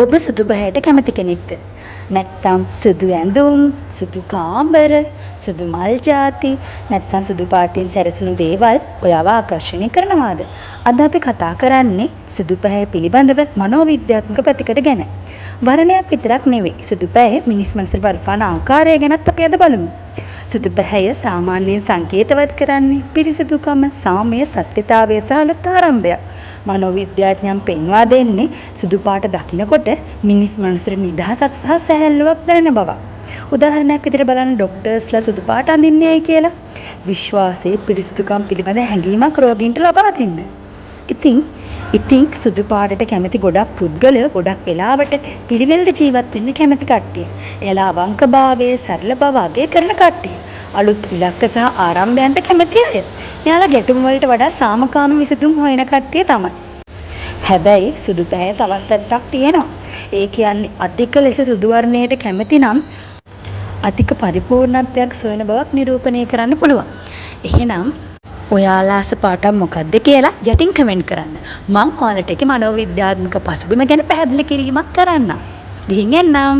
ඔබ සුදු පැහැයට කැමති කෙනෙක්ද? නැත්නම් සුදු ඇඳුම්, සුදු කාමර, සුදු මල් ಜಾති, නැත්නම් සුදු පාටින් සැරසුණු දේවල් ඔයාව ආකර්ෂණය කරනවාද? අද අපි කතා කරන්නේ සුදු පැහැ පිළිබඳව මනෝවිද්‍යාත්මක පැතිකඩ ගැන. වර්ණයක් විතරක් නෙවෙයි, සුදු පැහැ මිනිස් මනසට බලපාන ආකාරය ගැනත් අපි අද බලමු. සුදු පැහැය සාමාන්‍යයෙන් සංකේතවත් කරන්නේ පිරිසිදුකම, සාමය, සත්‍යතාවය සහ අලුත් ආරම්භයක්. මනෝවිද්‍යාඥයන් පෙන්වා දෙන්නේ සුදු පාට දකිනකොට මිනිස් මනසට නිදහසක් සහ සැහැල්ලුවක් දැනෙන බවක්. උදාහරණයක් විදිහට බලන්න ડોක්ටර්ස්ලා සුදු පාට අඳින්නේයි කියලා. විශ්වාසයේ පිරිසිදුකම් පිළිබඳ හැඟීමක් රෝගීන්ට ලබා දෙන්න. ඉතින් සුදු පාටට කැමති ගොඩක් පුද්ගලයෝ ගොඩක් වෙලාවට පිළිවෙලට ජීවත් වෙන්න කැමති කට්ටිය. එයාලා අවංකභාවයේ සරල බව අගය කරන කට්ටිය. අලුත් ඉලක්ක සහ ආරම්භයන්ට කැමති අය. එයාලා ගැටුම් වලට වඩා සාමකාමී විසඳුම් හොයන කට්ටිය තමයි. හැබැයි සුදු පැහැ තවත් පැත්තක් තියෙනවා. ඒ කියන්නේ අධික ලෙස සුදු වර්ණයට කැමති නම් අධික පරිපූර්ණත්වයක් සොයන බවක් නිරූපණය කරන්න පුළුවන්. එහෙනම් ඔයාලා ආස පාටක් මොකක්ද කියලා යටින් කමෙන්ට් කරන්න. මම ඔයාලට ඒකේ මනෝවිද්‍යාත්මක පසුබිම ගැන පැහැදිලි කිරීමක් කරන්නම්. ගිහින් එන්නම්.